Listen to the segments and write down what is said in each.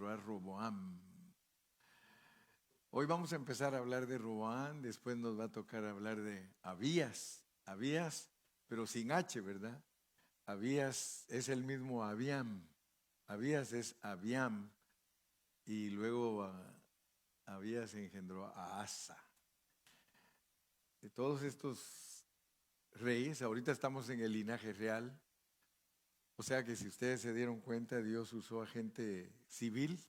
engendró a Roboam. Hoy vamos a empezar a hablar de Roboam, después nos va a tocar hablar de Abías, pero sin H, ¿verdad? Abías es el mismo Abiam, Abías es Abiam, y luego Abías engendró a Asa. De todos estos reyes, ahorita estamos en el linaje real, o sea que si ustedes se dieron cuenta, Dios usó a gente civil.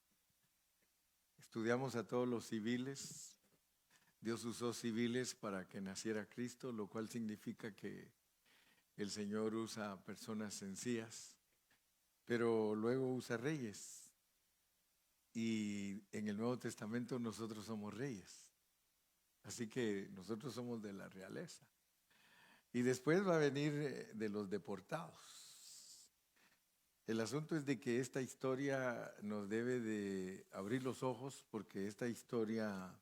Estudiamos a todos los civiles. Dios usó civiles para que naciera Cristo, lo cual significa que el Señor usa personas sencillas, pero luego usa reyes. Y en el Nuevo Testamento nosotros somos reyes. Así que nosotros somos de la realeza. Y después va a venir de los deportados. El asunto es de que esta historia nos debe de abrir los ojos, porque esta historia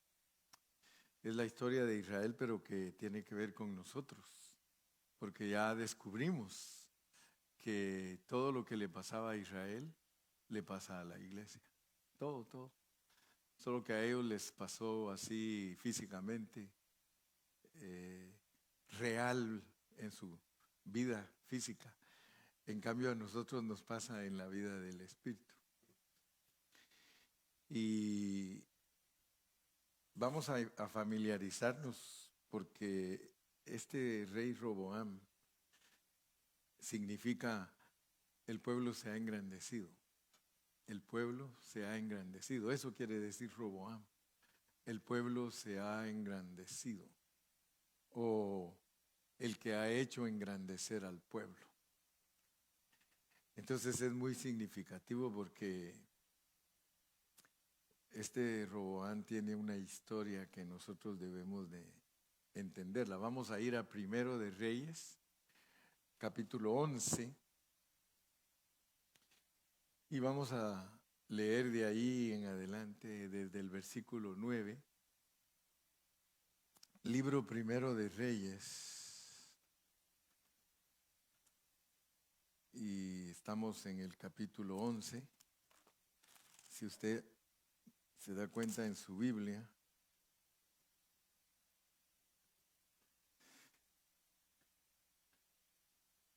es la historia de Israel, pero que tiene que ver con nosotros, porque ya descubrimos que todo lo que le pasaba a Israel le pasa a la iglesia. Todo. Solo que a ellos les pasó así físicamente, real en su vida física. En cambio a nosotros nos pasa en la vida del Espíritu. Y vamos a familiarizarnos, porque este rey Roboam significa el pueblo se ha engrandecido. El pueblo se ha engrandecido. Eso quiere decir Roboam. El pueblo se ha engrandecido. O el que ha hecho engrandecer al pueblo. Entonces es muy significativo porque este Roboam tiene una historia que nosotros debemos de entenderla. Vamos a ir a Primero de Reyes, capítulo 11, y vamos a leer de ahí en adelante desde el versículo 9. Libro Primero de Reyes, y estamos en el capítulo 11. Si usted se da cuenta en su Biblia,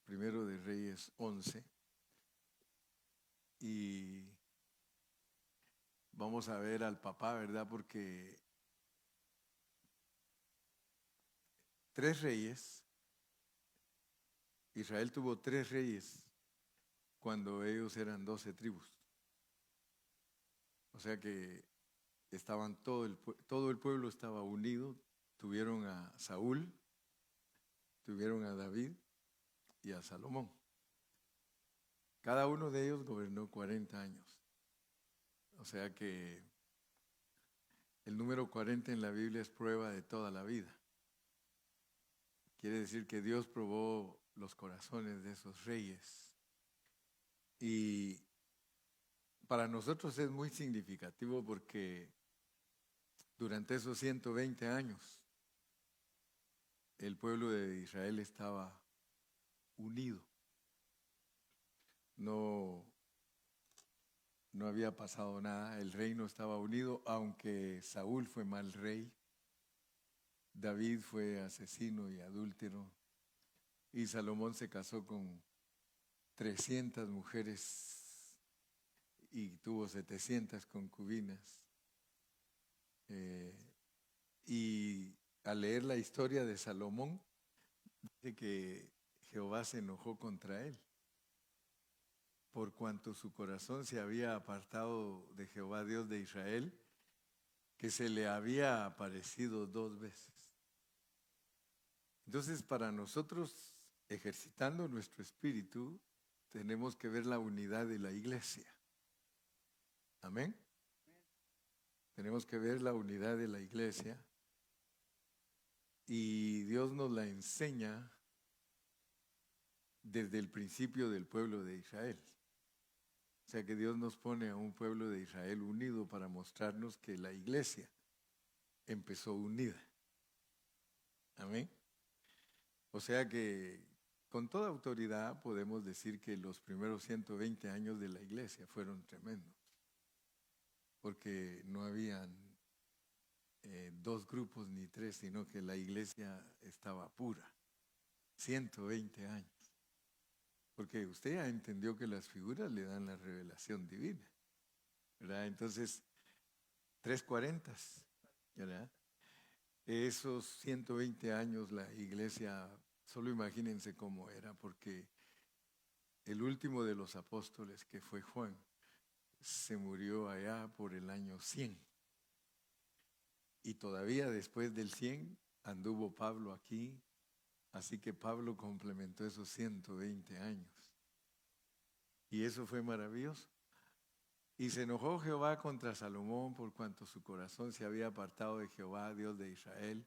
Primero de Reyes 11, y vamos a ver al papá, ¿verdad? Porque 3 reyes, Israel tuvo 3 reyes cuando ellos eran 12 tribus. O sea que estaban todo el pueblo estaba unido. Tuvieron a Saúl, tuvieron a David y a Salomón. Cada uno de ellos gobernó 40 años. O sea que el número 40 en la Biblia es prueba de toda la vida. Quiere decir que Dios probó los corazones de esos reyes. Y para nosotros es muy significativo porque durante esos 120 años el pueblo de Israel estaba unido. No había pasado nada, el reino estaba unido, aunque Saúl fue mal rey, David fue asesino y adúltero, y Salomón se casó con 300 mujeres y tuvo 700 concubinas. Y al leer la historia de Salomón, dice que Jehová se enojó contra él, por cuanto su corazón se había apartado de Jehová Dios de Israel, que se le había aparecido 2 veces. Entonces, para nosotros, ejercitando nuestro espíritu, tenemos que ver la unidad de la iglesia. Amén. Tenemos que ver la unidad de la iglesia, y Dios nos la enseña desde el principio del pueblo de Israel. O sea que Dios nos pone a un pueblo de Israel unido para mostrarnos que la iglesia empezó unida. Amén. O sea que con toda autoridad podemos decir que los primeros 120 años de la iglesia fueron tremendos. porque no habían dos grupos ni tres, sino que la iglesia estaba pura. 120 años. Porque usted ya entendió que las figuras le dan la revelación divina, ¿verdad? Entonces, 340, ¿verdad? Esos 120 años la iglesia, solo imagínense cómo era, porque el último de los apóstoles, que fue Juan, se murió allá por el año 100. Y todavía después del 100 anduvo Pablo aquí, así que Pablo complementó esos 120 años. Y eso fue maravilloso. Y se enojó Jehová contra Salomón por cuanto su corazón se había apartado de Jehová, Dios de Israel,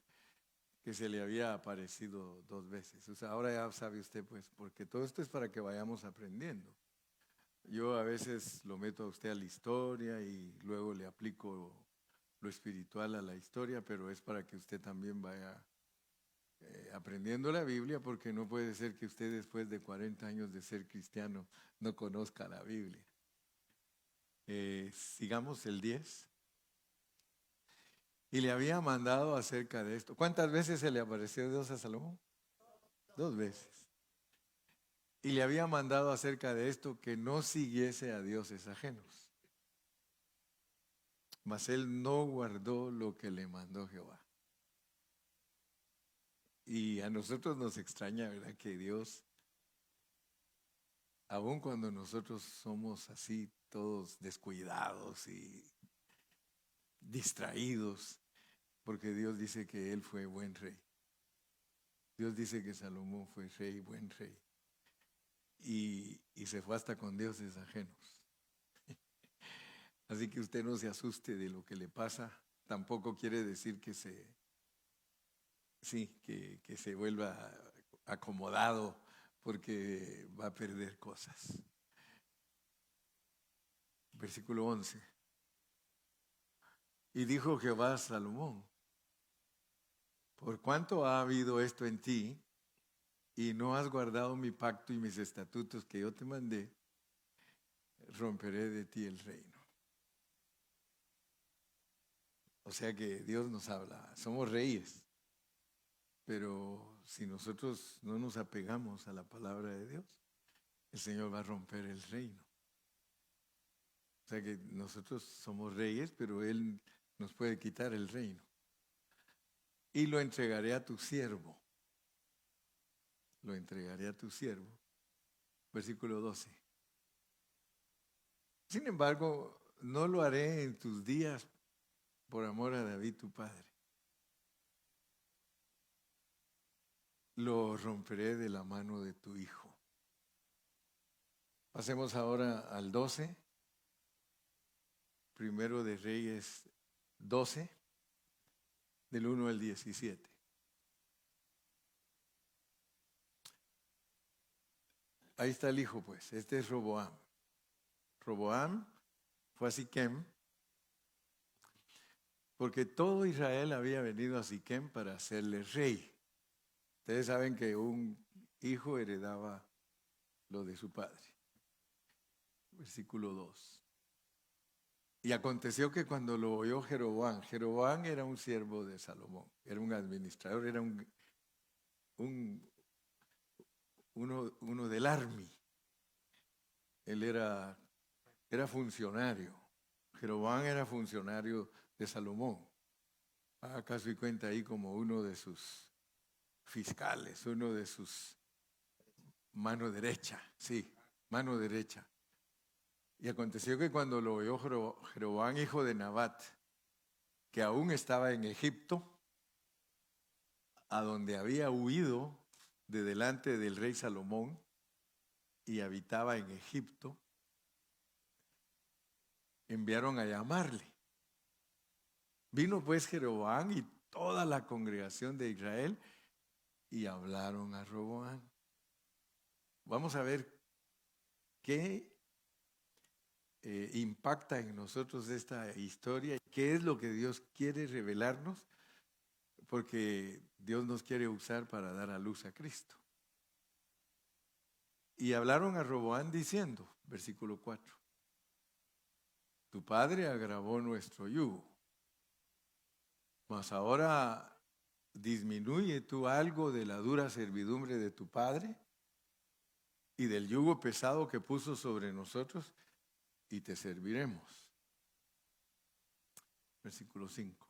que se le había aparecido 2 veces. O sea, ahora ya sabe usted, pues, porque todo esto es para que vayamos aprendiendo. Yo a veces lo meto a usted a la historia y luego le aplico lo espiritual a la historia, pero es para que usted también vaya aprendiendo la Biblia, porque no puede ser que usted después de 40 años de ser cristiano no conozca la Biblia. Sigamos el 10. Y le había mandado acerca de esto. ¿Cuántas veces se le apareció Dios a Salomón? 2 veces. Y le había mandado acerca de esto que no siguiese a dioses ajenos. Mas él no guardó lo que le mandó Jehová. Y a nosotros nos extraña, ¿verdad? Que Dios, aun cuando nosotros somos así todos descuidados y distraídos, porque Dios dice que él fue buen rey. Dios dice que Salomón fue rey, buen rey. Y se fue hasta con dioses ajenos. Así que usted no se asuste de lo que le pasa. Tampoco quiere decir que se vuelva acomodado, porque va a perder cosas. Versículo 11. Y dijo Jehová a Salomón: por cuanto ha habido esto en ti, y no has guardado mi pacto y mis estatutos que yo te mandé, romperé de ti el reino. O sea que Dios nos habla, somos reyes, pero si nosotros no nos apegamos a la palabra de Dios, el Señor va a romper el reino. O sea que nosotros somos reyes, pero Él nos puede quitar el reino. Y lo entregaré a tu siervo. Lo entregaré a tu siervo. Versículo 12. Sin embargo, no lo haré en tus días por amor a David tu padre. Lo romperé de la mano de tu hijo. Pasemos ahora al 12. Primero de Reyes 12, del 1 al 17. Ahí está el hijo, pues. Este es Roboam. Roboam fue a Siquem, porque todo Israel había venido a Siquem para hacerle rey. Ustedes saben que un hijo heredaba lo de su padre. Versículo 2. Y aconteció que cuando lo oyó Jeroboam, Jeroboam era un siervo de Salomón, era un administrador, era uno del army. Él era funcionario. Jeroboam era funcionario de Salomón. Haga caso y cuenta ahí como uno de sus fiscales, uno de sus mano derecha, sí, mano derecha. Y aconteció que cuando lo oyó Jeroboam, hijo de Nabat, que aún estaba en Egipto, a donde había huido de delante del rey Salomón y habitaba en Egipto, enviaron a llamarle. Vino pues Jeroboam y toda la congregación de Israel y hablaron a Roboam. Vamos a ver qué impacta en nosotros esta historia, qué es lo que Dios quiere revelarnos, porque Dios nos quiere usar para dar a luz a Cristo. Y hablaron a Roboam diciendo, versículo 4, Tu padre agravó nuestro yugo, mas ahora disminuye tú algo de la dura servidumbre de tu padre y del yugo pesado que puso sobre nosotros, y te serviremos. Versículo 5.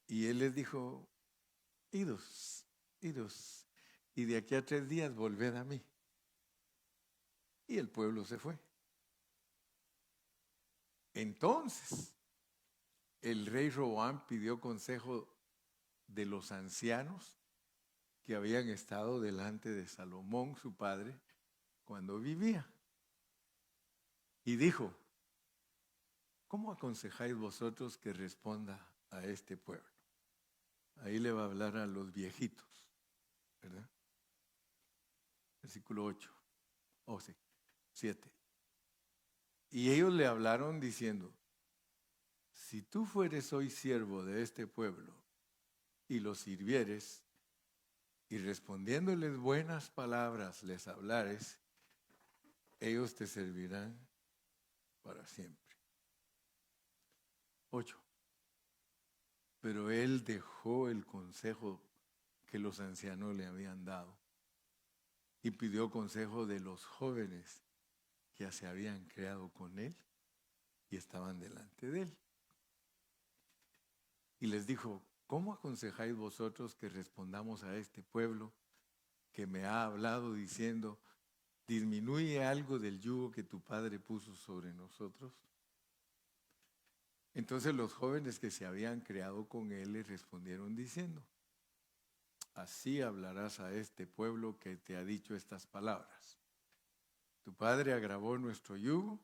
Y él les dijo, idos, idos, y de aquí a 3 días volved a mí. Y el pueblo se fue. Entonces, el rey Roboam pidió consejo de los ancianos que habían estado delante de Salomón, su padre, cuando vivía. Y dijo, ¿cómo aconsejáis vosotros que responda a este pueblo? Ahí le va a hablar a los viejitos, ¿verdad? Versículo 8, 7. Y ellos le hablaron diciendo, si tú fueres hoy siervo de este pueblo y los sirvieres, y respondiéndoles buenas palabras les hablares, ellos te servirán para siempre. 8. Pero él dejó el consejo que los ancianos le habían dado y pidió consejo de los jóvenes que se habían creado con él y estaban delante de él. Y les dijo, ¿cómo aconsejáis vosotros que respondamos a este pueblo que me ha hablado diciendo, disminuye algo del yugo que tu padre puso sobre nosotros? Entonces los jóvenes que se habían creado con él le respondieron diciendo, así hablarás a este pueblo que te ha dicho estas palabras. Tu padre agravó nuestro yugo,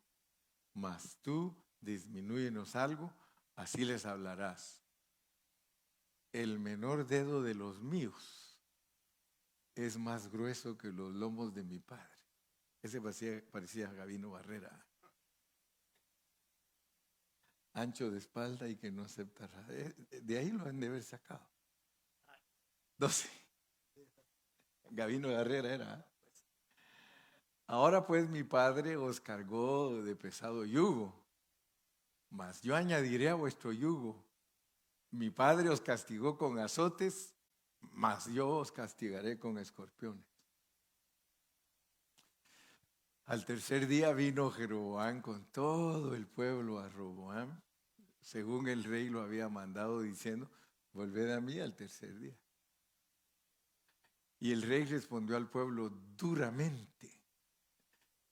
mas tú disminúyenos algo, así les hablarás. El menor dedo de los míos es más grueso que los lomos de mi padre. Ese parecía Gabino Barrera. Ancho de espalda y que no acepta. De ahí lo han de haber sacado. 12. Gabino Barrera era. Ahora pues mi padre os cargó de pesado yugo, mas yo añadiré a vuestro yugo. Mi padre os castigó con azotes, mas yo os castigaré con escorpiones. Al tercer día vino Jeroboam con todo el pueblo a Roboam, según el rey lo había mandado, diciendo, volved a mí al tercer día. Y el rey respondió al pueblo duramente,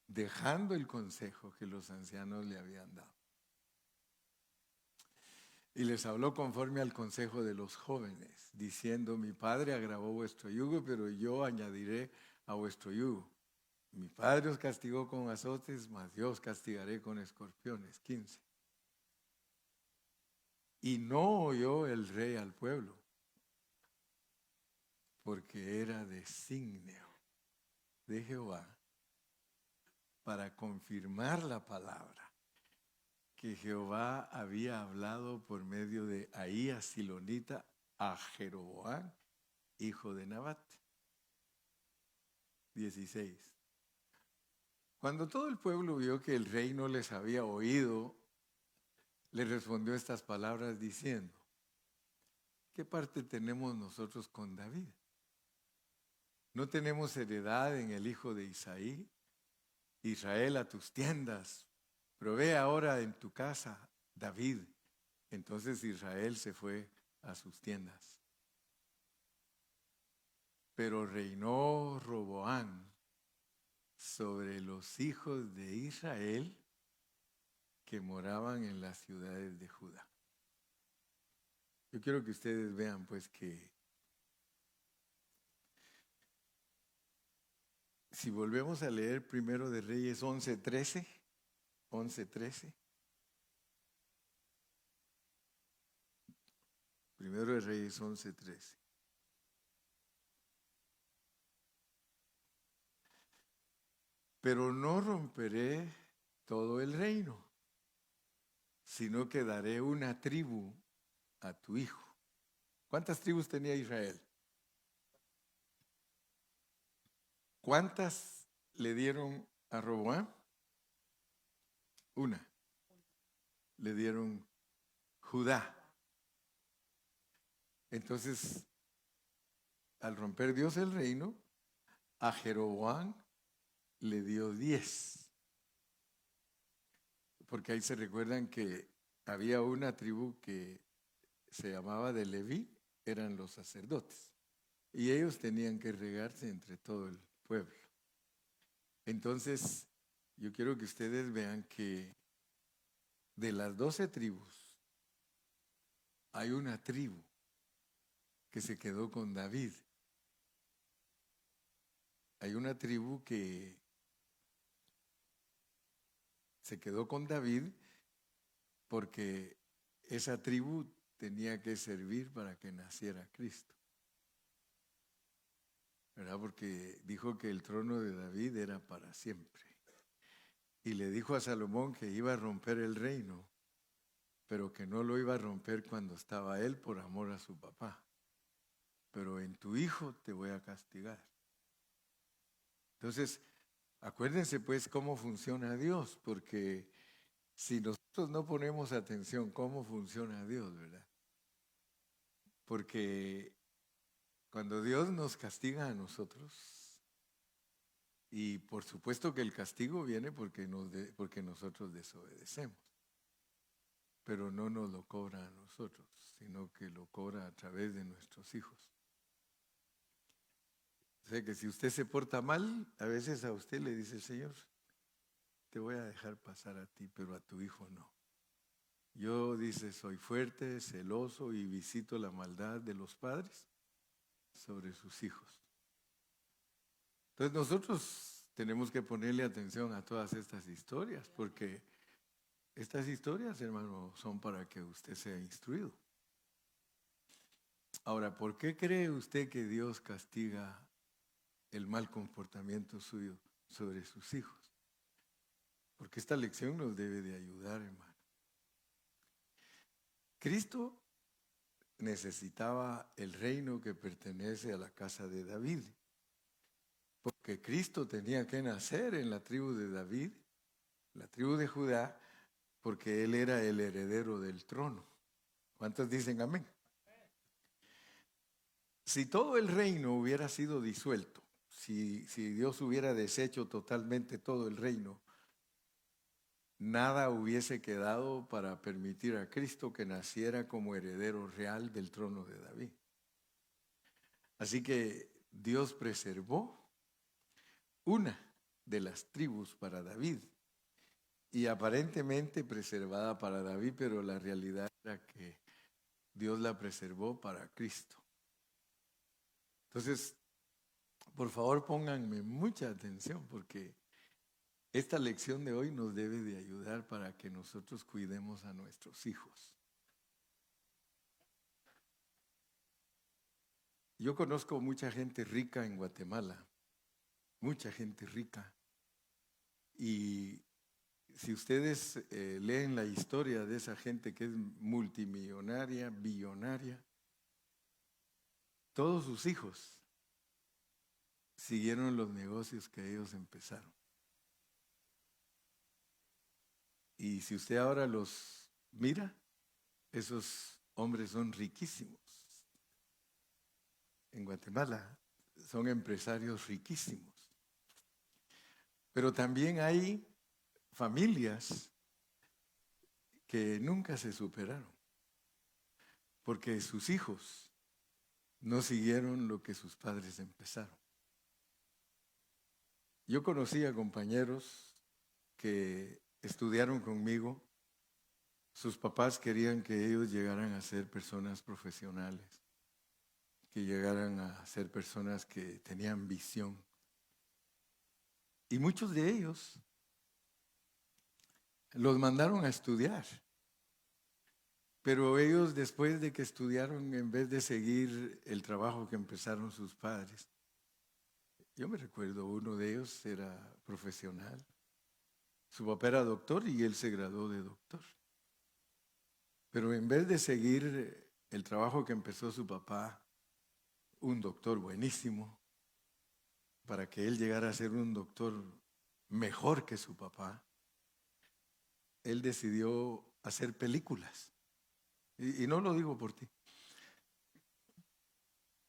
dejando el consejo que los ancianos le habían dado. Y les habló conforme al consejo de los jóvenes, diciendo, mi padre agravó vuestro yugo, pero yo añadiré a vuestro yugo. Mi padre os castigó con azotes, mas yo os castigaré con escorpiones. 15. Y no oyó el rey al pueblo, porque era designio de Jehová para confirmar la palabra que Jehová había hablado por medio de Ahías Silonita a Jeroboam, hijo de Nabat. 16. Cuando todo el pueblo vio que el rey no les había oído, le respondió estas palabras diciendo, ¿qué parte tenemos nosotros con David? ¿No tenemos heredad en el hijo de Isaí? Israel, a tus tiendas, provee ahora en tu casa, David. Entonces Israel se fue a sus tiendas. Pero reinó Roboam sobre los hijos de Israel que moraban en las ciudades de Judá. Yo quiero que ustedes vean pues que si volvemos a leer Primero de Reyes 11:13, Primero de Reyes 11:13. Pero no romperé todo el reino, sino que daré una tribu a tu hijo. ¿Cuántas tribus tenía Israel? ¿Cuántas le dieron a Roboam? Una. Le dieron Judá. Entonces, al romper Dios el reino, a Jeroboam le dio 10. Porque ahí se recuerdan que había una tribu que se llamaba de Leví, eran los sacerdotes. Y ellos tenían que regarse entre todo el pueblo. Entonces, yo quiero que ustedes vean que de las 12 tribus, hay una tribu que se quedó con David. Hay una tribu que se quedó con David porque esa tribu tenía que servir para que naciera Cristo. ¿Verdad? Porque dijo que el trono de David era para siempre. Y le dijo a Salomón que iba a romper el reino, pero que no lo iba a romper cuando estaba él por amor a su papá. Pero en tu hijo te voy a castigar. Entonces, acuérdense pues cómo funciona Dios, porque si nosotros no ponemos atención cómo funciona Dios, ¿verdad? Porque cuando Dios nos castiga a nosotros, y por supuesto que el castigo viene porque nosotros desobedecemos, pero no nos lo cobra a nosotros, sino que lo cobra a través de nuestros hijos. O sea que si usted se porta mal, a veces a usted le dice el Señor, te voy a dejar pasar a ti, pero a tu hijo no. Yo, dice, soy fuerte, celoso y visito la maldad de los padres sobre sus hijos. Entonces nosotros tenemos que ponerle atención a todas estas historias, porque estas historias, hermano, son para que usted sea instruido. Ahora, ¿por qué cree usted que Dios castiga el mal comportamiento suyo sobre sus hijos? Porque esta lección nos debe de ayudar, hermano. Cristo necesitaba el reino que pertenece a la casa de David, porque Cristo tenía que nacer en la tribu de David, la tribu de Judá, porque él era el heredero del trono. ¿Cuántos dicen amén? Si todo el reino hubiera sido disuelto, si Dios hubiera deshecho totalmente todo el reino, nada hubiese quedado para permitir a Cristo que naciera como heredero real del trono de David. Así que Dios preservó una de las tribus para David, y aparentemente preservada para David, pero la realidad era que Dios la preservó para Cristo. Entonces, por favor pónganme mucha atención, porque esta lección de hoy nos debe de ayudar para que nosotros cuidemos a nuestros hijos. Yo conozco mucha gente rica en Guatemala, mucha gente rica, y si ustedes leen la historia de esa gente que es multimillonaria, billonaria, todos sus hijos siguieron los negocios que ellos empezaron. Y si usted ahora los mira, esos hombres son riquísimos. En Guatemala son empresarios riquísimos. Pero también hay familias que nunca se superaron, porque sus hijos no siguieron lo que sus padres empezaron. Yo conocí a compañeros que estudiaron conmigo. Sus papás querían que ellos llegaran a ser personas profesionales, que llegaran a ser personas que tenían visión. Y muchos de ellos los mandaron a estudiar. Pero ellos, después de que estudiaron, en vez de seguir el trabajo que empezaron sus padres, yo me recuerdo, uno de ellos era profesional. Su papá era doctor y él se graduó de doctor. Pero en vez de seguir el trabajo que empezó su papá, un doctor buenísimo, para que él llegara a ser un doctor mejor que su papá, él decidió hacer películas. Y no lo digo por ti.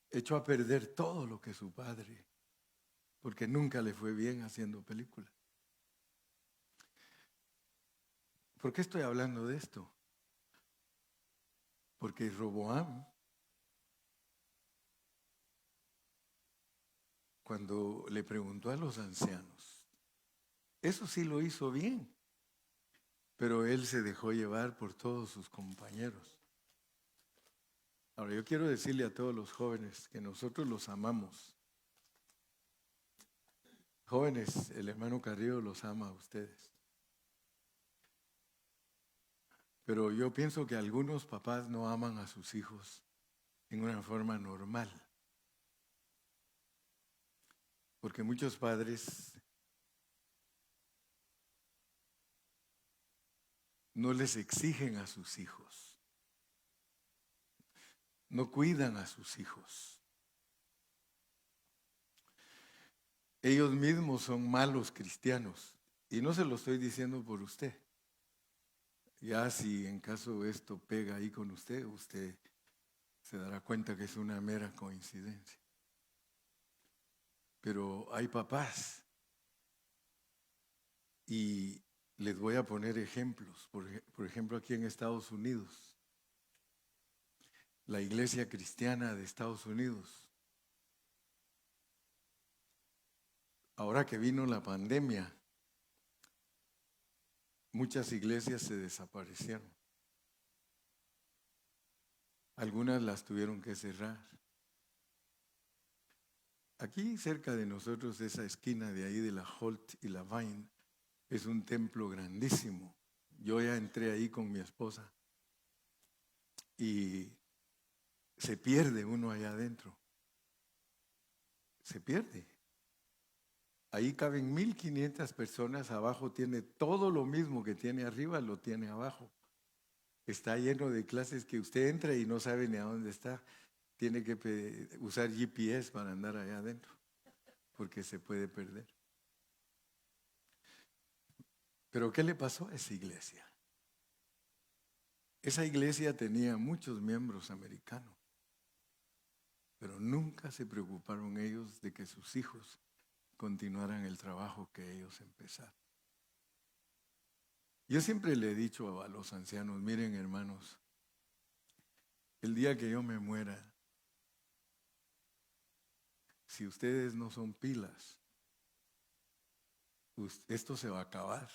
Echó a perder todo lo que su padre, porque nunca le fue bien haciendo películas. ¿Por qué estoy hablando de esto? Porque Roboam, cuando le preguntó a los ancianos, eso sí lo hizo bien, pero él se dejó llevar por todos sus compañeros. Ahora, yo quiero decirle a todos los jóvenes que nosotros los amamos. Jóvenes, el hermano Carrillo los ama a ustedes. Pero yo pienso que algunos papás no aman a sus hijos en una forma normal. Porque muchos padres no les exigen a sus hijos. No cuidan a sus hijos. Ellos mismos son malos cristianos. Y no se lo estoy diciendo por usted. Ya si en caso esto pega ahí con usted, usted se dará cuenta que es una mera coincidencia. Pero hay papás. Y les voy a poner ejemplos. Por ejemplo, aquí en Estados Unidos, la Iglesia Cristiana de Estados Unidos, ahora que vino la pandemia, muchas iglesias se desaparecieron. Algunas las tuvieron que cerrar. Aquí cerca de nosotros, esa esquina de ahí de la Holt y la Vine, es un templo grandísimo. Yo ya entré ahí con mi esposa y se pierde uno allá adentro. Se pierde. Ahí caben 1,500 personas, abajo tiene todo lo mismo que tiene arriba, lo tiene abajo. Está lleno de clases que usted entra y no sabe ni a dónde está. Tiene que usar GPS para andar allá adentro, porque se puede perder. Pero ¿qué le pasó a esa iglesia? Esa iglesia tenía muchos miembros americanos, pero nunca se preocuparon ellos de que sus hijos continuaran el trabajo que ellos empezaron. Yo siempre le he dicho a los ancianos, miren hermanos, el día que yo me muera, si ustedes no son pilas, esto se va a acabar.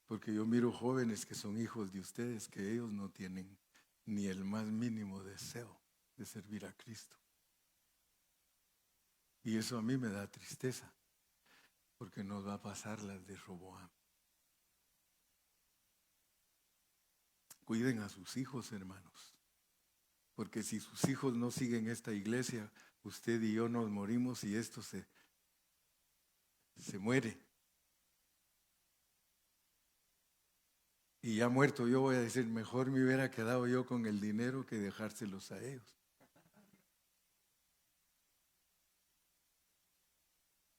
Porque yo miro jóvenes que son hijos de ustedes, que ellos no tienen ni el más mínimo deseo de servir a Cristo. Y eso a mí me da tristeza, porque nos va a pasar las de Roboam. Cuiden a sus hijos, hermanos, porque si sus hijos no siguen esta iglesia, usted y yo nos morimos y esto se muere. Y ya muerto yo voy a decir, mejor me hubiera quedado yo con el dinero que dejárselos a ellos.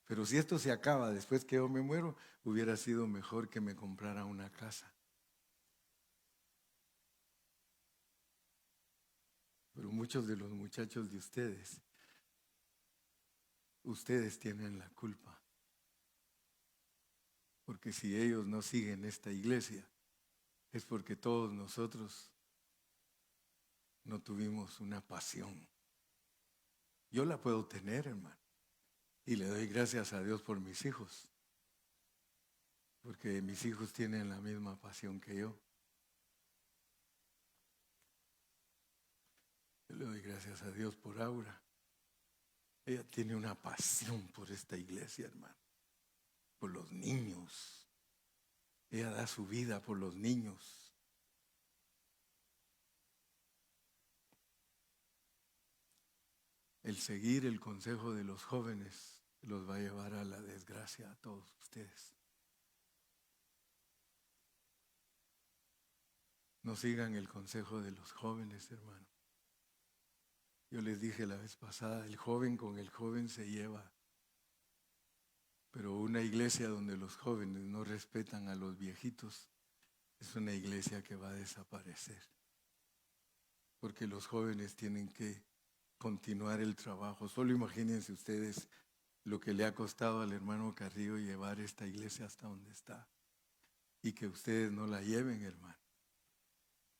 Pero si esto se acaba después que yo me muero, hubiera sido mejor que me comprara una casa. Pero muchos de los muchachos de ustedes tienen la culpa. Porque si ellos no siguen esta iglesia, es porque todos nosotros no tuvimos una pasión. Yo la puedo tener, hermano. Y le doy gracias a Dios por mis hijos. Porque mis hijos tienen la misma pasión que yo. Yo le doy gracias a Dios por Aura. Ella tiene una pasión por esta iglesia, hermano. Por los niños. Ella da su vida por los niños. El seguir el consejo de los jóvenes los va a llevar a la desgracia a todos ustedes. No sigan el consejo de los jóvenes, hermano. Yo les dije la vez pasada, el joven con el joven se lleva. Pero una iglesia donde los jóvenes no respetan a los viejitos es una iglesia que va a desaparecer. Porque los jóvenes tienen que continuar el trabajo. Solo imagínense ustedes lo que le ha costado al hermano Carrillo llevar esta iglesia hasta donde está. Y que ustedes no la lleven, hermano.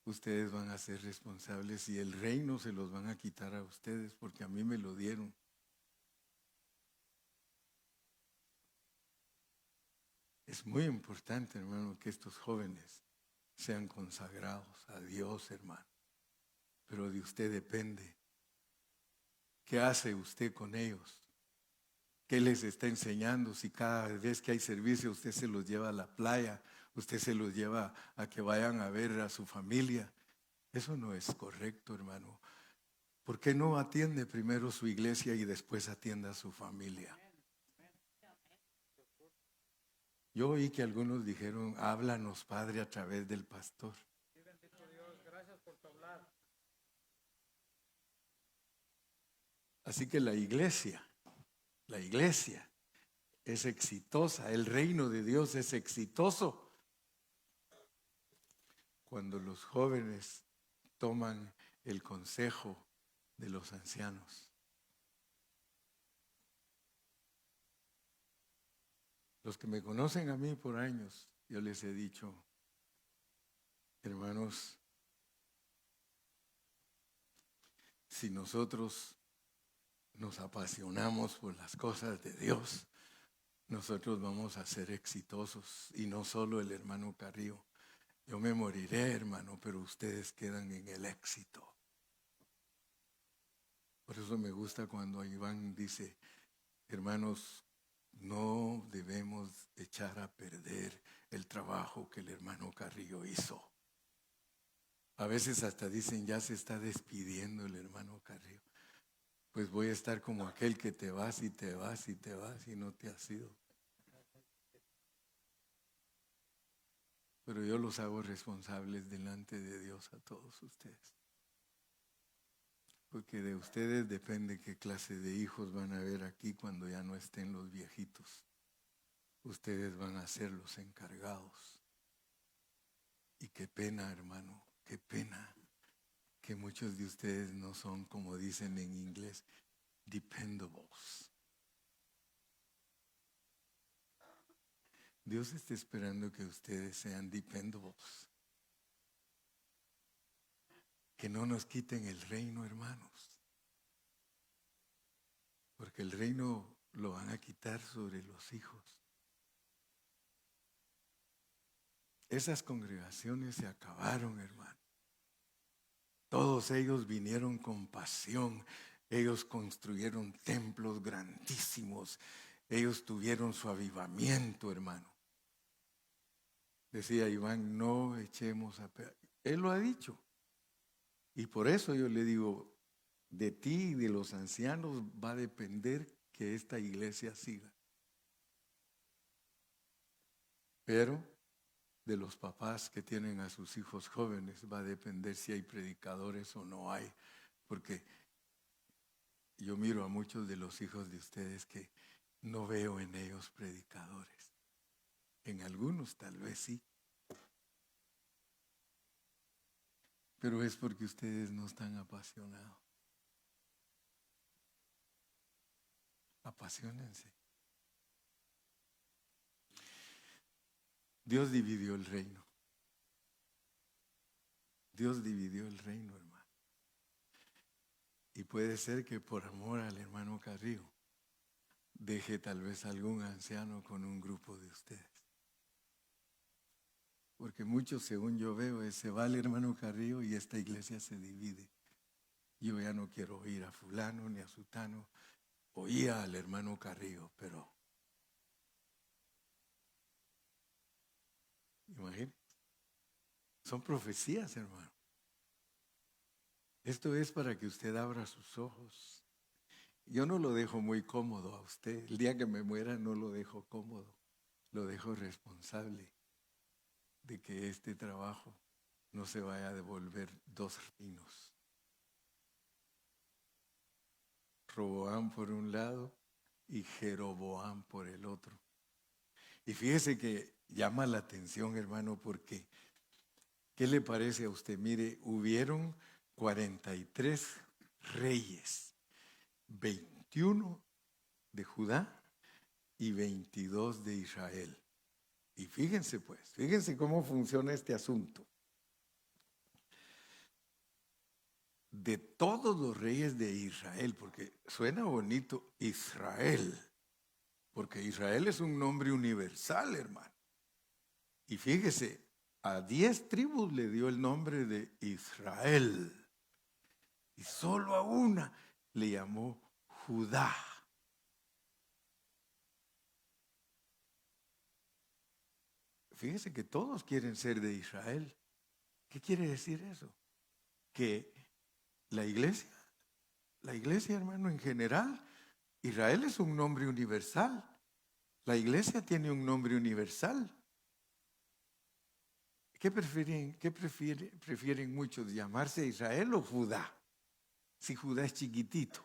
Ustedes van a ser responsables y el reino se los van a quitar a ustedes porque a mí me lo dieron. Es muy importante, hermano, que estos jóvenes sean consagrados a Dios, hermano. Pero de usted depende. ¿Qué hace usted con ellos? ¿Qué les está enseñando? Si cada vez que hay servicio usted se los lleva a la playa, usted se los lleva a que vayan a ver a su familia. Eso no es correcto, hermano. ¿Por qué no atiende primero su iglesia y después atienda a su familia? Yo oí que algunos dijeron, háblanos, Padre, a través del pastor. Así que la iglesia es exitosa, el reino de Dios es exitoso cuando los jóvenes toman el consejo de los ancianos. Los que me conocen a mí por años, yo les he dicho, hermanos, si nosotros nos apasionamos por las cosas de Dios, nosotros vamos a ser exitosos. Y no solo el hermano Carrillo. Yo me moriré, hermano, pero ustedes quedan en el éxito. Por eso me gusta cuando Iván dice, hermanos, no debemos echar a perder el trabajo que el hermano Carrillo hizo. A veces hasta dicen, ya se está despidiendo el hermano Carrillo. Pues voy a estar como aquel que te vas y te vas y te vas y no te has ido. Pero yo los hago responsables delante de Dios a todos ustedes. Porque de ustedes depende qué clase de hijos van a haber aquí cuando ya no estén los viejitos. Ustedes van a ser los encargados. Y qué pena, hermano, qué pena que muchos de ustedes no son, como dicen en inglés, dependables. Dios está esperando que ustedes sean dependables. Que no nos quiten el reino, hermanos. Porque el reino lo van a quitar sobre los hijos. Esas congregaciones se acabaron, hermano. Todos ellos vinieron con pasión. Ellos construyeron templos grandísimos. Ellos tuvieron su avivamiento, hermano. Decía Iván, no echemos a perder. Él lo ha dicho. Y por eso yo le digo, de ti y de los ancianos va a depender que esta iglesia siga. Pero de los papás que tienen a sus hijos jóvenes va a depender si hay predicadores o no hay. Porque yo miro a muchos de los hijos de ustedes que no veo en ellos predicadores. En algunos tal vez sí. Pero es porque ustedes no están apasionados. Apasionense. Dios dividió el reino. Dios dividió el reino, hermano. Y puede ser que por amor al hermano Carrillo deje tal vez algún anciano con un grupo de ustedes. Porque muchos, según yo veo, se va el hermano Carrillo y esta iglesia se divide. Yo ya no quiero oír a fulano ni a sutano. Oía al hermano Carrillo, pero imagínense, son profecías, hermano. Esto es para que usted abra sus ojos. Yo no lo dejo muy cómodo a usted. El día que me muera no lo dejo cómodo. Lo dejo responsable de que este trabajo no se vaya a devolver dos reinos. Roboam por un lado y Jeroboam por el otro. Y fíjese que llama la atención, hermano, porque ¿qué le parece a usted? Mire, hubieron 43 reyes, 21 de Judá y 22 de Israel. Y fíjense pues, fíjense cómo funciona este asunto. De todos los reyes de Israel, porque suena bonito Israel, porque Israel es un nombre universal, hermano. Y fíjese, a 10 tribus le dio el nombre de Israel. Y solo a una le llamó Judá. Fíjese que todos quieren ser de Israel. ¿Qué quiere decir eso? Que la iglesia, hermano, en general, Israel es un nombre universal. La iglesia tiene un nombre universal. ¿Qué prefieren muchos, llamarse Israel o Judá? Si Judá es chiquitito.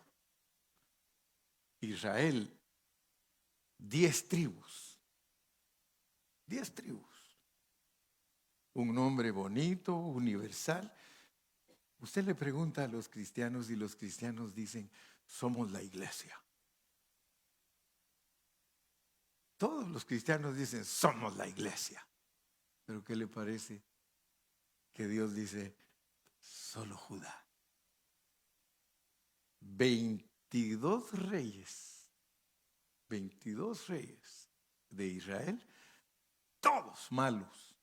Israel, 10 tribus. 10 tribus. Un nombre bonito, universal. Usted le pregunta a los cristianos y los cristianos dicen, somos la iglesia. Todos los cristianos dicen, somos la iglesia. Pero ¿qué le parece que Dios dice, solo Judá? 22 reyes de Israel, todos malos,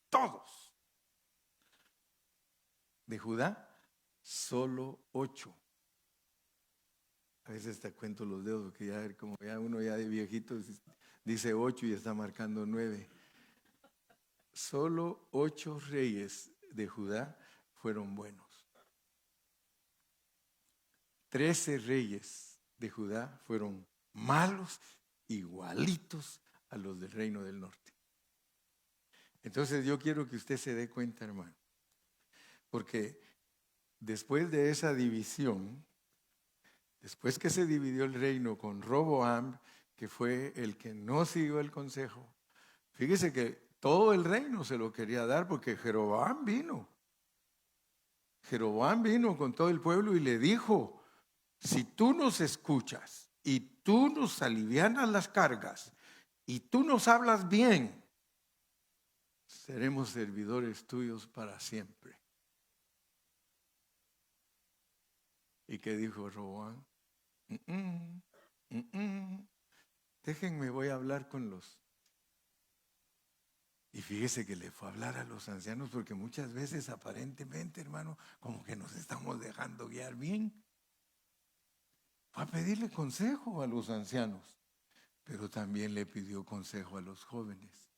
todos. De Judá, solo 8. A veces te cuento los dedos, porque ya como ya uno ya de viejito dice 8 y está marcando 9. Solo 8 reyes de Judá fueron buenos. 13 reyes de Judá fueron malos, igualitos a los del reino del norte. Entonces yo quiero que usted se dé cuenta, hermano, porque después de esa división, después que se dividió el reino con Roboam, que fue el que no siguió el consejo, fíjese que todo el reino se lo quería dar porque Jeroboam vino. Jeroboam vino con todo el pueblo y le dijo, si tú nos escuchas y tú nos alivianas las cargas y tú nos hablas bien, seremos servidores tuyos para siempre. ¿Y qué dijo Roboam? Déjenme, voy a hablar con los... Y fíjese que le fue a hablar a los ancianos porque muchas veces aparentemente, hermano, como que nos estamos dejando guiar bien. Fue a pedirle consejo a los ancianos, pero también le pidió consejo a los jóvenes.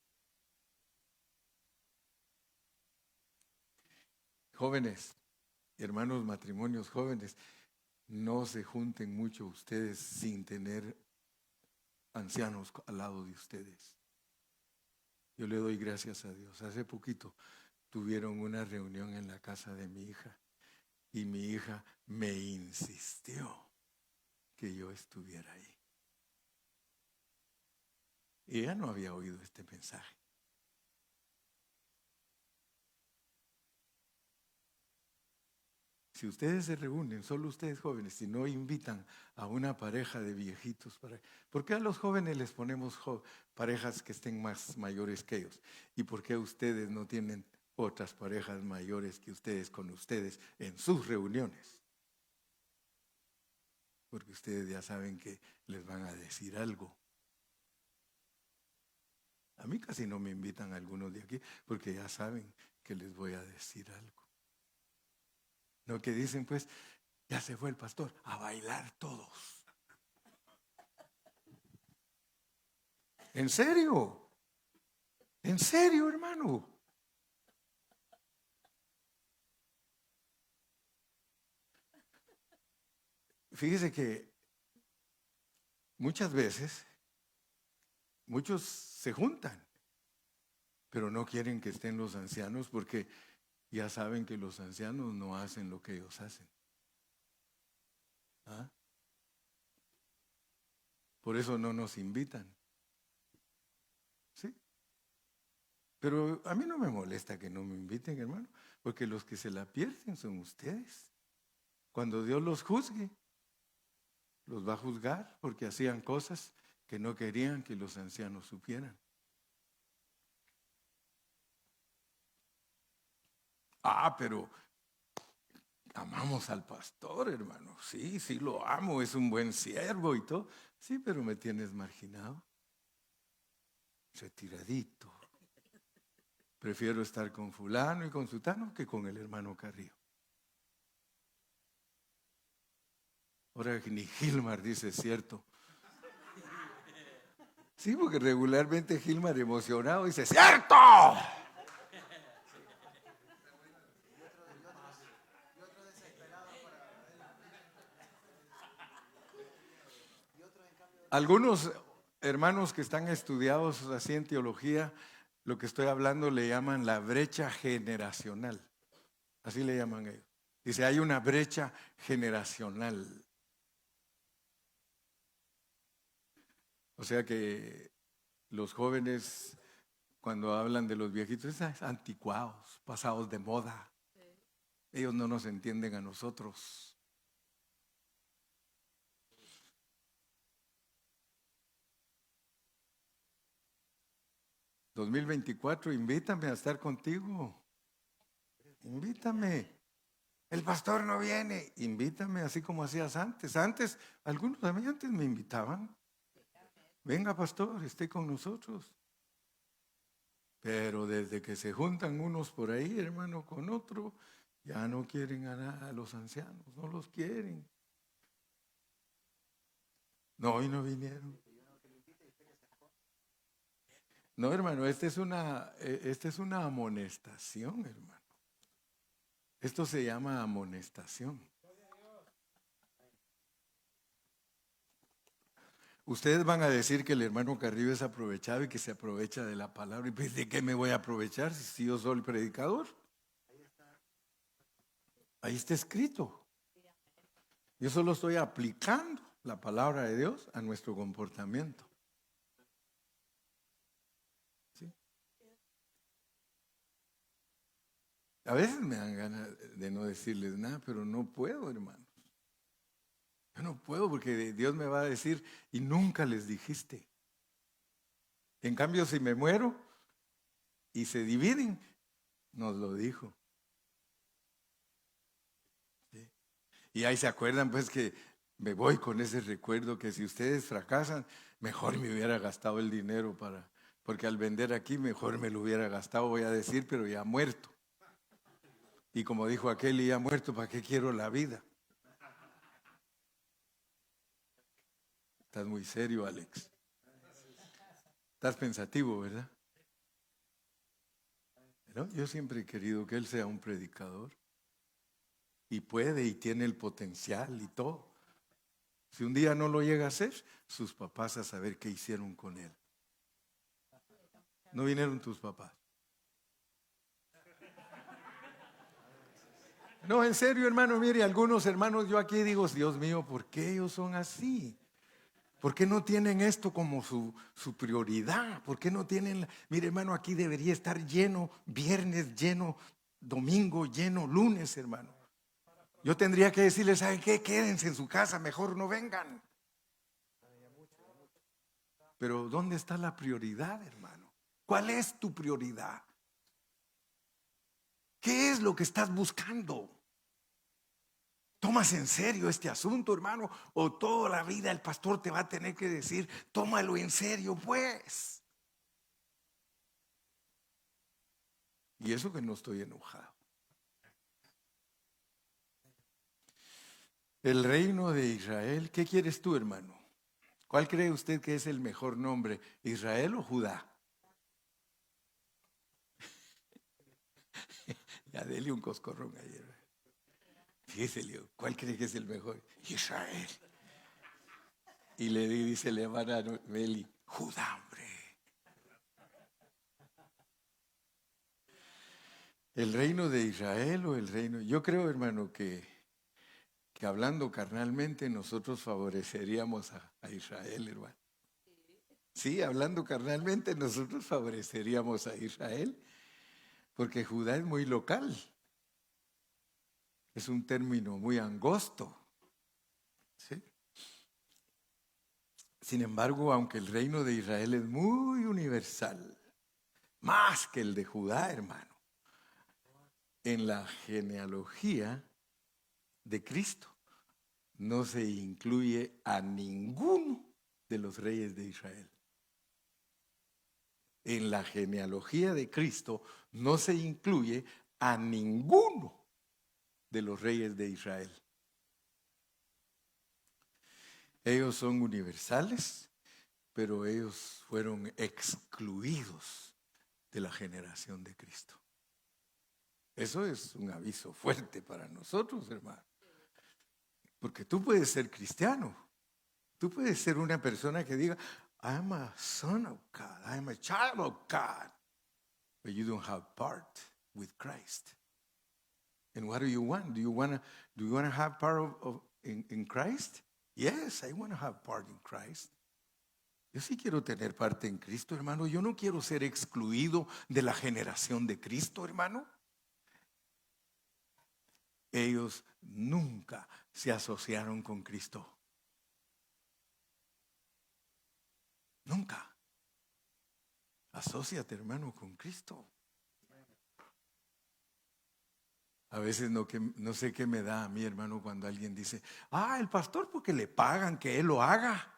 Jóvenes, hermanos, matrimonios jóvenes, no se junten mucho ustedes sin tener ancianos al lado de ustedes. Yo le doy gracias a Dios. Hace poquito tuvieron una reunión en la casa de mi hija y mi hija me insistió que yo estuviera ahí. Y ella no había oído este mensaje. Si ustedes se reúnen, solo ustedes jóvenes, si no invitan a una pareja de viejitos, ¿por qué a los jóvenes les ponemos parejas que estén más mayores que ellos? ¿Y por qué ustedes no tienen otras parejas mayores que ustedes con ustedes en sus reuniones? Porque ustedes ya saben que les van a decir algo. A mí casi no me invitan algunos de aquí porque ya saben que les voy a decir algo. No que dicen pues, ya se fue el pastor, a bailar todos. ¿En serio? ¿En serio, hermano? Fíjese que muchas veces, muchos se juntan, pero no quieren que estén los ancianos porque ya saben que los ancianos no hacen lo que ellos hacen. ¿Ah? Por eso no nos invitan. ¿sí? Pero a mí no me molesta que no me inviten, hermano, porque los que se la pierden son ustedes. Cuando Dios los juzgue, los va a juzgar porque hacían cosas que no querían que los ancianos supieran. Pero amamos al pastor, hermano. Sí, sí lo amo, es un buen siervo y todo. Sí, pero me tienes marginado, retiradito. Prefiero estar con fulano y con sutano que con el hermano Carrillo. Ahora ni Gilmar dice cierto. Sí, porque regularmente Gilmar emocionado dice ¡cierto! Algunos hermanos que están estudiados así en teología, lo que estoy hablando le llaman la brecha generacional. Así le llaman ellos. Dice, hay una brecha generacional. O sea que los jóvenes, cuando hablan de los viejitos, es anticuados, pasados de moda. Ellos no nos entienden a nosotros. 2024, invítame a estar contigo. Invítame. El pastor no viene. Invítame así como hacías antes. Antes, algunos de mí antes me invitaban. Venga, pastor, esté con nosotros. Pero desde que se juntan unos por ahí, hermano, con otro, ya no quieren a los ancianos, no los quieren. No, hoy no vinieron. No, hermano, esta es una amonestación, hermano. Esto se llama amonestación. Ustedes van a decir que el hermano Carrillo es aprovechado y que se aprovecha de la palabra. ¿Y pues de qué me voy a aprovechar si yo soy el predicador? Ahí está escrito. Yo solo estoy aplicando la palabra de Dios a nuestro comportamiento. ¿Sí? A veces me dan ganas de no decirles nada, pero no puedo, hermanos. Yo no puedo porque Dios me va a decir, y nunca les dijiste. En cambio, si me muero y se dividen, nos lo dijo. ¿Sí? Y ahí se acuerdan pues que me voy con ese recuerdo que si ustedes fracasan, mejor me hubiera gastado el dinero porque al vender aquí mejor me lo hubiera gastado, voy a decir, pero ya muerto. Y como dijo aquel, y ya muerto, ¿para qué quiero la vida? Estás muy serio, Alex. Estás pensativo, ¿verdad? ¿No? Yo siempre he querido que él sea un predicador. Y puede y tiene el potencial y todo. Si un día no lo llega a hacer, sus papás a saber qué hicieron con él. ¿No vinieron tus papás? No, en serio, hermano, mire, algunos hermanos yo aquí digo, Dios mío, ¿por qué ellos son así? ¿Por qué no tienen esto como su prioridad? ¿Por qué no tienen? Mire, hermano, aquí debería estar lleno viernes, lleno domingo, lleno lunes, hermano. Yo tendría que decirles, ¿saben qué? Quédense en su casa, mejor no vengan. Pero ¿dónde está la prioridad, hermano? ¿Cuál es tu prioridad? ¿Qué es lo que estás buscando? ¿Tomas en serio este asunto, hermano? ¿O toda la vida el pastor te va a tener que decir, tómalo en serio, pues? Y eso que no estoy enojado. El reino de Israel, ¿qué quieres tú, hermano? ¿Cuál cree usted que es el mejor nombre? ¿Israel o Judá? Ya dele un coscorrón ayer. Fíjese, Leo, ¿cuál cree que es el mejor? Israel. Y le dice la hermana Meli, Judá, hombre. ¿El reino de Israel o el reino? Yo creo, hermano, que hablando carnalmente nosotros favoreceríamos a Israel, hermano. Sí, hablando carnalmente, nosotros favoreceríamos a Israel, porque Judá es muy local, es un término muy angosto, ¿sí? Sin embargo, aunque el reino de Israel es muy universal, más que el de Judá, hermano, en la genealogía de Cristo no se incluye a ninguno de los reyes de Israel. En la genealogía de Cristo no se incluye a ninguno de los reyes de Israel. Ellos son universales, pero ellos fueron excluidos de la generación de Cristo. Eso es un aviso fuerte para nosotros, hermano. Porque tú puedes ser cristiano. Tú puedes ser una persona que diga, I'm a son of God, I'm a child of God. But you don't have part with Christ. And what do you want? Do you want to have part in Christ? Yes, I want to have part in Christ. Yo sí quiero tener parte en Cristo, hermano. Yo no quiero ser excluido de la generación de Cristo, hermano. Ellos nunca se asociaron con Cristo. Nunca. Asóciate, hermano, con Cristo. A veces no sé qué me da a mí, hermano, cuando alguien dice, el pastor porque le pagan que él lo haga.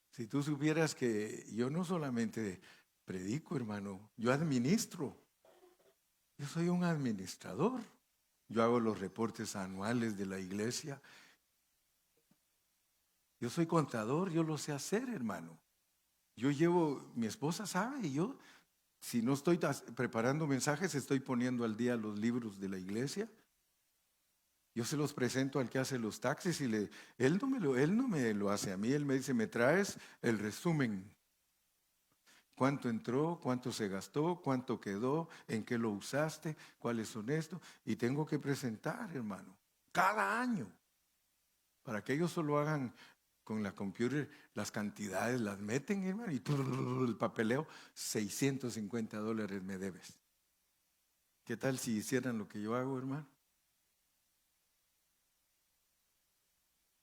Si tú supieras que yo no solamente predico, hermano, yo administro. Yo soy un administrador. Yo hago los reportes anuales de la iglesia. Yo soy contador, yo lo sé hacer, hermano. Mi esposa sabe, y yo, si no estoy preparando mensajes, estoy poniendo al día los libros de la iglesia. Yo se los presento al que hace los taxis y él no me lo hace a mí, él me dice, me traes el resumen. ¿Cuánto entró? ¿Cuánto se gastó? ¿Cuánto quedó? ¿En qué lo usaste? ¿Cuáles son estos? Y tengo que presentar, hermano, cada año, para que ellos solo hagan con la computer las cantidades, las meten, hermano, y el papeleo, $650 me debes. ¿Qué tal si hicieran lo que yo hago, hermano?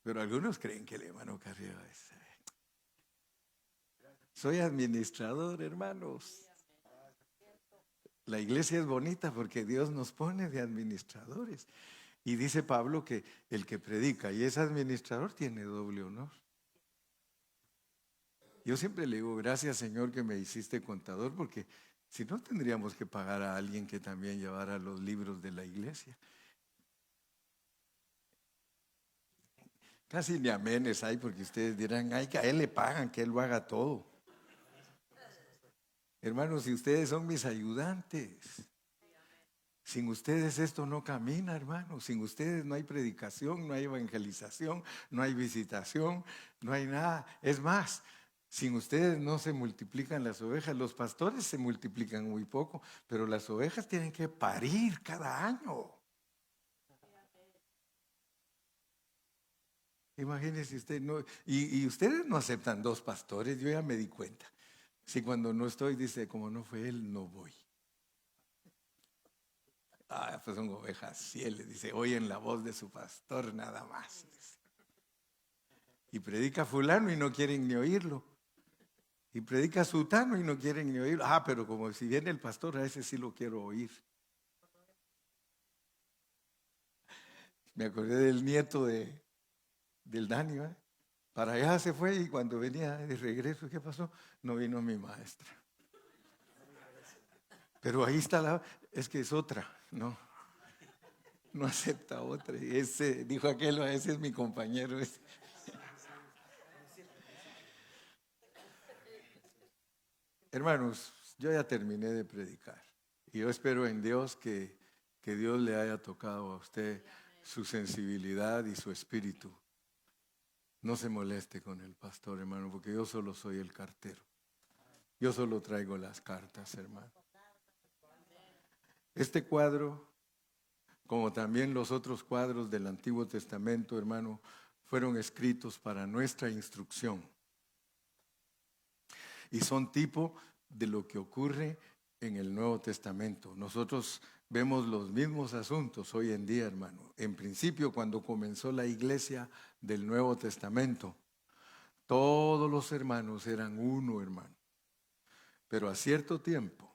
Pero algunos creen que el hermano Carrillo es... Soy administrador, hermanos. La iglesia es bonita porque Dios nos pone de administradores. Y dice Pablo que el que predica y es administrador tiene doble honor. Yo siempre le digo, gracias Señor que me hiciste contador, porque si no tendríamos que pagar a alguien que también llevara los libros de la iglesia. Casi ni amenes hay porque ustedes dirán, ay, que a él le pagan, que él lo haga todo. Hermanos, si ustedes son mis ayudantes, sin ustedes esto no camina, hermanos. Sin ustedes no hay predicación, no hay evangelización, no hay visitación, no hay nada. Es más, sin ustedes no se multiplican las ovejas. Los pastores se multiplican muy poco, pero las ovejas tienen que parir cada año. Imagínense usted, no, y ustedes no aceptan dos pastores, yo ya me di cuenta. Si cuando no estoy, dice, como no fue él, no voy. Pues son ovejas fieles, dice, oyen la voz de su pastor nada más. Dice. Y predica fulano y no quieren ni oírlo. Y predica sutano y no quieren ni oírlo. Pero como si viene el pastor, a ese sí lo quiero oír. Me acordé del nieto del Dani, ¿eh? Para allá se fue y cuando venía de regreso, ¿qué pasó? No vino mi maestra. Pero ahí está es que es otra, no acepta otra. Ese, dijo aquel, ese es mi compañero. Hermanos, yo ya terminé de predicar. Y yo espero en Dios que Dios le haya tocado a usted su sensibilidad y su espíritu. No se moleste con el pastor, hermano, porque yo solo soy el cartero. Yo solo traigo las cartas, hermano. Este cuadro, como también los otros cuadros del Antiguo Testamento, hermano, fueron escritos para nuestra instrucción y son tipo de lo que ocurre en el Nuevo Testamento. Nosotros vemos los mismos asuntos hoy en día, hermano. En principio, cuando comenzó la iglesia del Nuevo Testamento, todos los hermanos eran uno, hermano. Pero a cierto tiempo,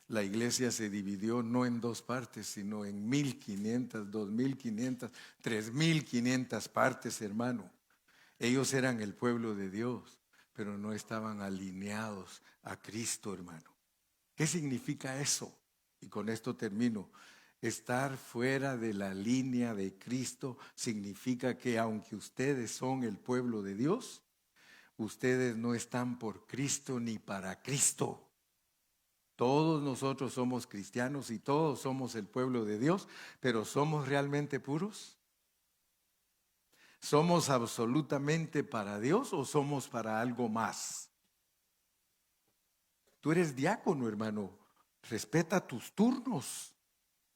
la iglesia se dividió no en dos partes, sino en 1,500, 2,500, 3,500 partes, hermano. Ellos eran el pueblo de Dios, pero no estaban alineados a Cristo, hermano. ¿Qué significa eso? Y con esto termino. Estar fuera de la línea de Cristo significa que aunque ustedes son el pueblo de Dios, ustedes no están por Cristo ni para Cristo. Todos nosotros somos cristianos y todos somos el pueblo de Dios, pero ¿somos realmente puros? ¿Somos absolutamente para Dios o somos para algo más? Tú eres diácono, hermano. Respeta tus turnos.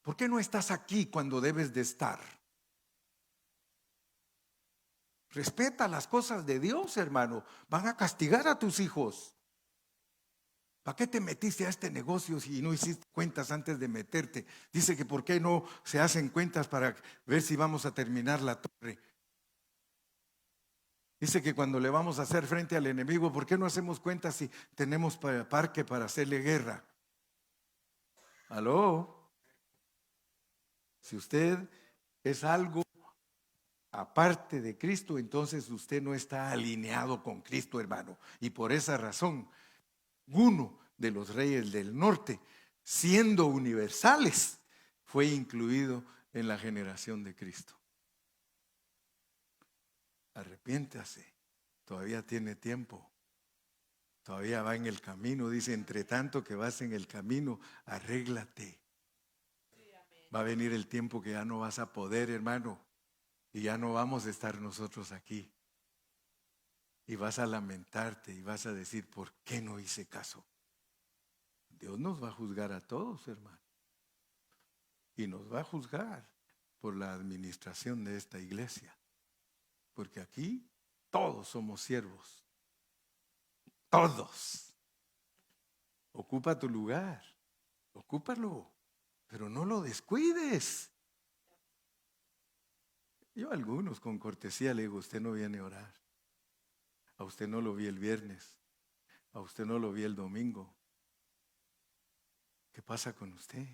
¿Por qué no estás aquí cuando debes de estar? Respeta las cosas de Dios, hermano. Van a castigar a tus hijos. ¿Para qué te metiste a este negocio si no hiciste cuentas antes de meterte? Dice que ¿por qué no se hacen cuentas para ver si vamos a terminar la torre? Dice que cuando le vamos a hacer frente al enemigo, ¿por qué no hacemos cuentas si tenemos parque para hacerle guerra? ¿Aló? Si usted es algo aparte de Cristo, entonces usted no está alineado con Cristo, hermano. Y por esa razón, uno de los reyes del norte, siendo universales, fue incluido en la generación de Cristo. Arrepiéntase, todavía tiene tiempo, todavía va en el camino. Dice, entre tanto que vas en el camino, arréglate. Va a venir el tiempo que ya no vas a poder, hermano, y ya no vamos a estar nosotros aquí. Y vas a lamentarte y vas a decir, ¿por qué no hice caso? Dios nos va a juzgar a todos, hermano. Y nos va a juzgar por la administración de esta iglesia. Porque aquí todos somos siervos. Todos. Ocupa tu lugar. Ocúpalo. Pero no lo descuides. Yo a algunos con cortesía le digo, usted no viene a orar. A usted no lo vi el viernes. A usted no lo vi el domingo. ¿Qué pasa con usted?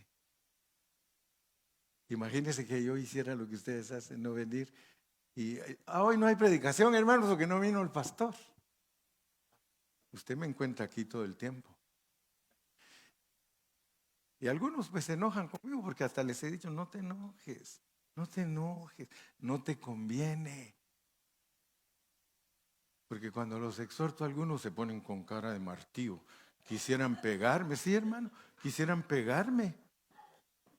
Imagínese que yo hiciera lo que ustedes hacen, no venir. Y hoy no hay predicación, hermanos, porque no vino el pastor. Usted me encuentra aquí todo el tiempo. Y algunos pues se enojan conmigo porque hasta les he dicho, no te enojes, no te enojes, no te conviene. Porque cuando los exhorto, algunos se ponen con cara de martillo. Quisieran pegarme, sí, hermano, quisieran pegarme,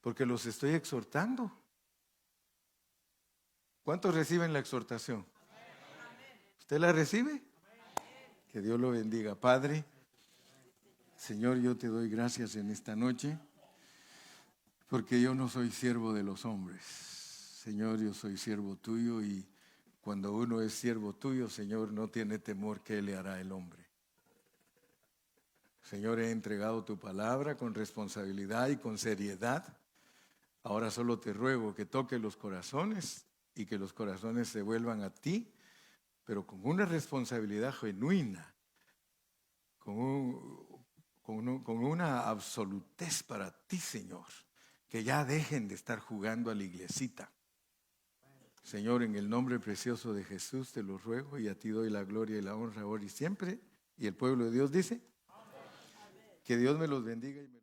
porque los estoy exhortando. ¿Cuántos reciben la exhortación? ¿Usted la recibe? Que Dios lo bendiga. Padre, Señor, yo te doy gracias en esta noche, porque yo no soy siervo de los hombres. Señor, yo soy siervo tuyo y cuando uno es siervo tuyo, Señor, no tiene temor que le hará el hombre. Señor, he entregado tu palabra con responsabilidad y con seriedad. Ahora solo te ruego que toques los corazones y que los corazones se vuelvan a ti, pero con una responsabilidad genuina, con una absolutez para ti, Señor, que ya dejen de estar jugando a la iglesita. Señor, en el nombre precioso de Jesús te lo ruego y a ti doy la gloria y la honra ahora y siempre. Y el pueblo de Dios dice, que Dios me los bendiga y me